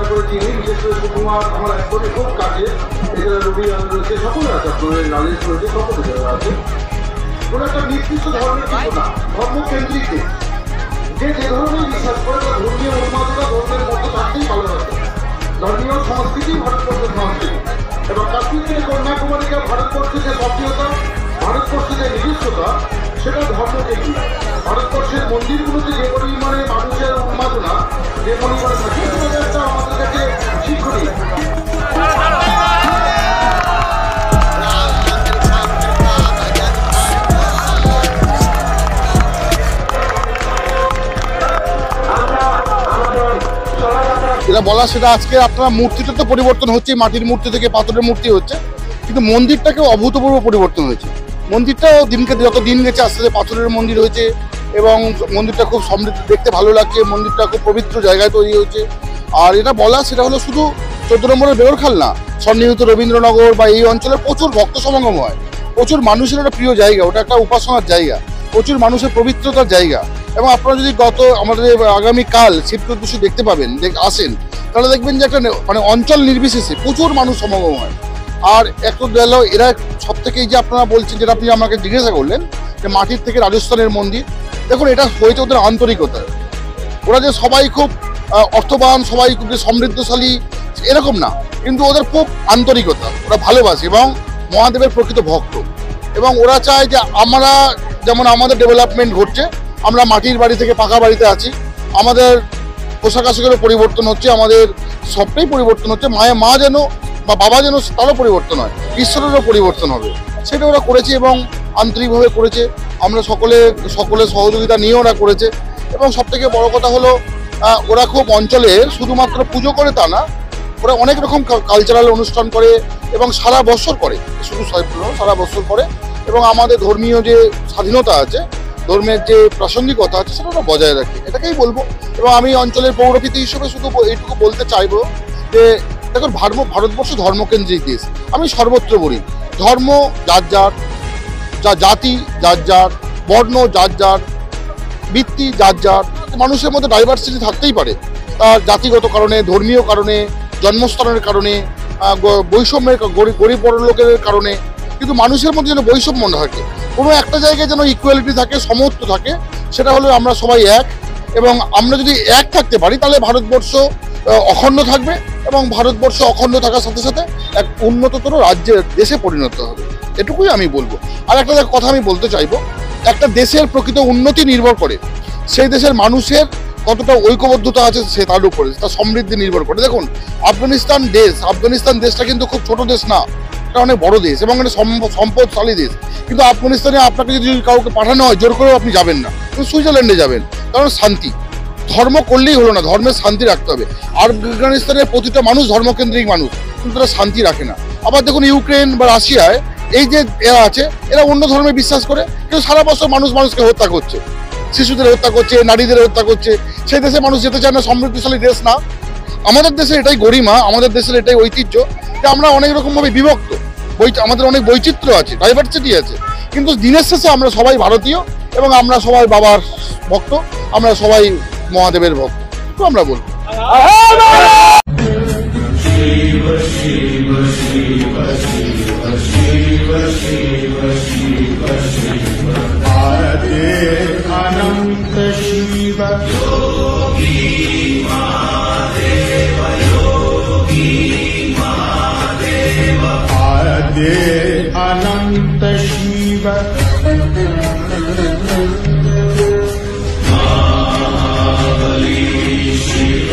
ভালো করে চিনি, বিশেষ করে সুকুমার আমার একবারে খুব কাছে, এছাড়া রবি রয়েছে, সকলে আছে, আপনাদের নালিশ রয়েছে, সকলে যারা আছে। কোনো একটা নির্দিষ্ট ধর্মের কিছু না, ধর্মকেন্দ্রিক দেশ। যে ধরনের বিশ্বাস করে তার ধর্মীয় উন্মাদনা ধর্মের মধ্যে থাকতেই ভালোবাসে। ধর্মীয় সংস্কৃতি ভারতবর্ষের সংস্কৃতি, এবং কাশ্মীর থেকে কন্যাকুমারীকে ভারতবর্ষের যে স্বাধীনতা, ভারতবর্ষের যে নিজস্বতা, সেটা ধর্মকেন্দ্রিক। ভারতবর্ষের মন্দিরগুলোতে যে পরিমাণে মানুষের উন্মাদনা, যে পরিমাণে থাকে, সেটা একটা আমাদের কাছে শিক্ষণীয়। যেটা বলা সেটা আজকে আপনারা মূর্তিটা তো পরিবর্তন হচ্ছে, মাটির মূর্তি থেকে পাথরের মূর্তি হচ্ছে, কিন্তু মন্দিরটাকেও অভূতপূর্ব পরিবর্তন হয়েছে। মন্দিরটাও দিনকে যত দিন গেছে আস্তে আস্তে পাথরের মন্দির হয়েছে এবং মন্দিরটা খুব সমৃদ্ধ, দেখতে ভালো লাগছে, মন্দিরটা খুব পবিত্র জায়গায় তৈরি হয়েছে। আর এটা বলা সেটা হলো শুধু 14 নম্বরের বেগরখাল না, সন্নিহিত রবীন্দ্রনগর বা এই অঞ্চলে প্রচুর ভক্ত সমাগম হয়, প্রচুর মানুষের একটা প্রিয় জায়গা, ওটা একটা উপাসনার জায়গা, প্রচুর মানুষের পবিত্রতার জায়গা। এবং আপনারা যদি আমাদের আগামীকাল শিব চতুর্দশী দেখতে পাবেন, আসেন, তাহলে দেখবেন যে একটা মানে অঞ্চল নির্বিশেষে প্রচুর মানুষ সমাগম হয়। আর একটু গেল এরা সব থেকে, এই যে আপনারা বলছেন, যেটা আপনি আমাকে জিজ্ঞাসা করলেন যে মাটির থেকে রাজস্থানের মন্দির, দেখুন এটা হয়েছে ওদের আন্তরিকতা। ওরা যে সবাই খুব অর্থবান, সবাই খুব সমৃদ্ধশালী এরকম না, কিন্তু ওদের খুব আন্তরিকতা, ওরা ভালোবাসে এবং মহাদেবের প্রকৃত ভক্ত। এবং ওরা চায় যে আমরা যেমন আমাদের ডেভেলপমেন্ট ঘটছে, আমরা মাটির বাড়ি থেকে পাকা বাড়িতে আছি, আমাদের পোশাক আশাকেরও পরিবর্তন হচ্ছে, আমাদের সবটাই পরিবর্তন হচ্ছে, মা যেন বা বাবা যেন তারও পরিবর্তন হয়, ঈশ্বরেরও পরিবর্তন হবে, সেটা ওরা করেছে এবং আন্তরিকভাবে করেছে। আমরা সকলে সহযোগিতা নিয়ে ওরা করেছে। এবং সবথেকে বড় কথা হলো ওরা খুব অঞ্চলের শুধুমাত্র পুজো করে তা না, ওরা অনেক রকম কালচারাল অনুষ্ঠান করে এবং সারা বছর করে, শুধু সারা বছর করে। এবং আমাদের ধর্মীয় যে স্বাধীনতা আছে, ধর্মের যে প্রাসঙ্গিকতা আছে, সেটা ওরা বজায় রাখে, এটাকেই বলবো। এবং আমি অঞ্চলের পৌরপিতা হিসেবে শুধু এইটুকু বলতে চাইবো যে দেখুন, ভারতবর্ষ ধর্মকেন্দ্রিক দেশ। আমি সর্বত্র বলি, ধর্ম যার যার, জাতি যার যার, বর্ণ যার যার, বৃত্তি যার যার, মানুষের মধ্যে ডাইভার্সিটি থাকতেই পারে, তার জাতিগত কারণে, ধর্মীয় কারণে, জন্মস্থানের কারণে, বৈষম্যের, গরিব বড় লোকের কারণে, কিন্তু মানুষের মধ্যে যেন বৈষম্য না থাকে, কোনো একটা জায়গায় যেন ইকুয়ালিটি থাকে, সমত্ব থাকে, সেটা হলো আমরা সবাই এক। এবং আমরা যদি এক থাকতে পারি তাহলে ভারতবর্ষ অখণ্ড থাকবে এবং ভারতবর্ষ অখণ্ড থাকার সাথে সাথে এক উন্নততর দেশে পরিণত হবে, এটুকুই আমি বলবো। আর একটা কথা আমি বলতে চাইবো, একটা দেশের প্রকৃত উন্নতি নির্ভর করে সেই দেশের মানুষের কতটা ঐক্যবদ্ধতা আছে সে তার উপরে, তার সমৃদ্ধি নির্ভর করে। দেখুন, আফগানিস্তান দেশটা কিন্তু খুব ছোট দেশ না, এটা অনেক বড় দেশ এবং এটা সম্পদশালী দেশ। কিন্তু আফগানিস্তানে আপনাকে যদি কাউকে পাঠানো হয়, জোর করেও আপনি যাবেন না, কিন্তু সুইজারল্যান্ডে যাবেন, কারণ শান্তি। ধর্ম করলেই হলো না, ধর্মের শান্তি রাখতে হবে। আর আফগানিস্তানের প্রতিটা মানুষ ধর্মকেন্দ্রিক মানুষ, কিন্তু তারা শান্তি রাখে না। আবার দেখুন, ইউক্রেন বা রাশিয়ায় এই যে এরা আছে, এরা অন্য ধর্মে বিশ্বাস করে, কিন্তু সারা বছর মানুষকে হত্যা করছে, শিশুদের হত্যা করছে, নারীদের হত্যা করছে। সেই দেশে মানুষ যেতে চায় না, সমৃদ্ধশালী দেশ না। আমাদের দেশের এটাই গরিমা, আমাদের দেশের এটাই ঐতিহ্য যে আমরা অনেক রকমভাবে বিভক্ত, আমাদের অনেক বৈচিত্র্য আছে, ডাইভার্সিটি আছে, কিন্তু দিনের শেষে আমরা সবাই ভারতীয় এবং আমরা সবাই বাবার ভক্ত, আমরা সবাই মহাদেবের ভক্ত, তো আমরা বলবো। শিব শিব শিব শিব শিব শিব শিব শিব আরতে অনন্ত শিব যোগী মহাদেব যোগী মহাদেব আরতে অনন্ত শিব মহাবলী শিব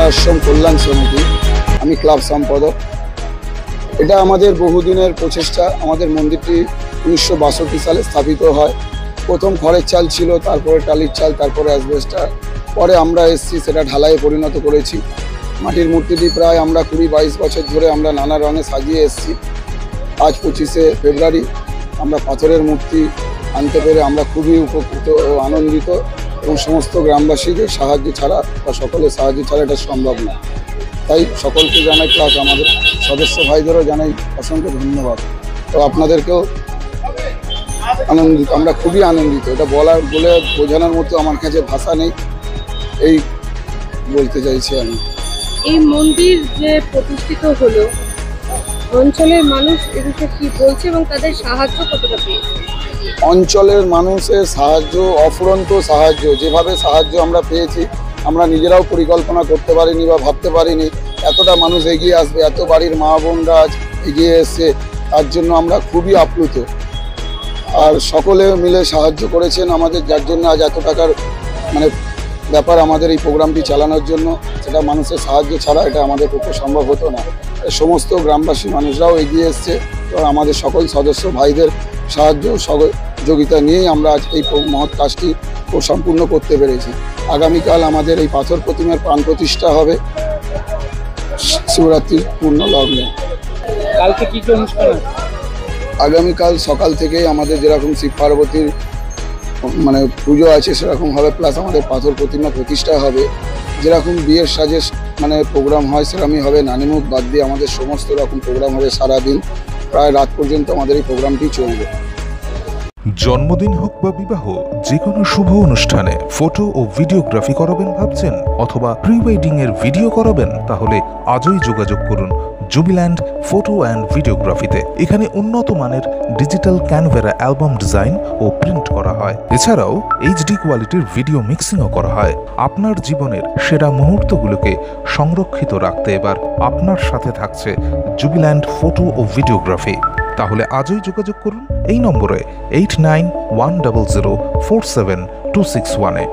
আশ্রম কল্যাণ সমিতি, আমি ক্লাব সম্পাদক। এটা আমাদের বহুদিনের প্রচেষ্টা। আমাদের মন্দিরটি 1962 সালে স্থাপিত হয়। প্রথম খড়ের চাল ছিল, তারপরে টালির চাল, তারপরে অ্যাসবেস্টার, পরে আমরা এসেছি সেটা ঢালাইয়ে পরিণত করেছি। মাটির মূর্তিটি প্রায় আমরা 20-22 বছর ধরে আমরা নানা রঙে সাজিয়ে এসেছি। আজ 25শে ফেব্রুয়ারি আমরা পাথরের মূর্তি আনতে পেরে আমরা খুবই উপকৃত ও আনন্দিত, এবং সমস্ত গ্রামবাসীদের সাহায্য ছাড়া বা সকলের সাহায্য ছাড়া এটা সম্ভব না। তাই সকলকে জানাই, প্লাস আমাদের সদস্য ভাইদেরও জানাই অসংখ্য ধন্যবাদ। তো আপনাদেরকেও আনন্দিত, আমরা খুবই আনন্দিত। এটা বলে বোঝানোর মতো আমার কাছে ভাষা নেই, এই বলতে চাইছি আমি। এই মন্দির যে প্রতিষ্ঠিত হলো, অঞ্চলের মানুষ এ বিষয়ে কি বলছে এবং তাদের সাহায্য কতটা পেয়েছে? অঞ্চলের মানুষের সাহায্য, অফুরন্ত সাহায্য, যেভাবে সাহায্য আমরা পেয়েছি আমরা নিজেরাও পরিকল্পনা করতে পারিনি বা ভাবতে পারিনি এতটা মানুষ এগিয়ে আসবে, এত বাড়ির মা বোনরা আজ এগিয়ে এসছে, তার জন্য আমরা খুবই আপ্লুত। আর সকলে মিলে সাহায্য করেছেন আমাদের, যার জন্য আজ এত টাকার ব্যাপার আমাদের এই প্রোগ্রামটি চালানোর জন্য, সেটা মানুষের সাহায্য ছাড়া এটা আমাদের পক্ষে সম্ভব হতো না। সমস্ত গ্রামবাসী মানুষরাও এগিয়ে এসছে, এবং আমাদের সকল সদস্য ভাইদের সাহায্য সহযোগিতা নিয়েই আমরা আজ এই মহৎ কাজটি সম্পূর্ণ করতে পেরেছি। আগামীকাল আমাদের এই পাথর প্রতিমার প্রাণ প্রতিষ্ঠা হবে শিবরাত্রির পূর্ণ লগ্নে। কালকে কি কি অনুষ্ঠান? আগামীকাল সকাল থেকেই আমাদের যেরকম শিব পার্বতীর পুজো আছে সেরকম হবে, প্লাস আমাদের পাথর প্রতিমা প্রতিষ্ঠা হবে। যেরকম বিয়ের সাজে প্রোগ্রাম হয় সেরকমই হবে। নানিমুখ বাদ দিয়ে আমাদের সমস্ত রকম প্রোগ্রাম হবে সারাদিন, প্রায় রাত পর্যন্ত আমাদের এই প্রোগ্রামটি চলবে। জন্মদিন হোক বা বিবাহ, যে কোনো শুভ অনুষ্ঠানে ফটো ও ভিডিওগ্রাফি করাবেন ভাবছেন, অথবা প্রি ওয়েডিং এর ভিডিও করাবেন, তাহলে আজই যোগাযোগ করুন জুবিল্যান্ড ফটো অ্যান্ড ভিডিওগ্রাফিতে। এখানে উন্নত মানের ডিজিটাল ক্যানভেরা অ্যালবাম ডিজাইন ও প্রিন্ট করা হয়। এছাড়াও এইচডি কোয়ালিটির ভিডিও মিক্সিংও করা হয়। আপনার জীবনের সেরা মুহূর্তগুলোকে সংরক্ষিত রাখতে এবার আপনার সাথে থাকছে জুবিল্যান্ড ফটো ও ভিডিওগ্রাফি। তাহলে আজই যোগাযোগ করুন এই নম্বরে 8910047261-এ।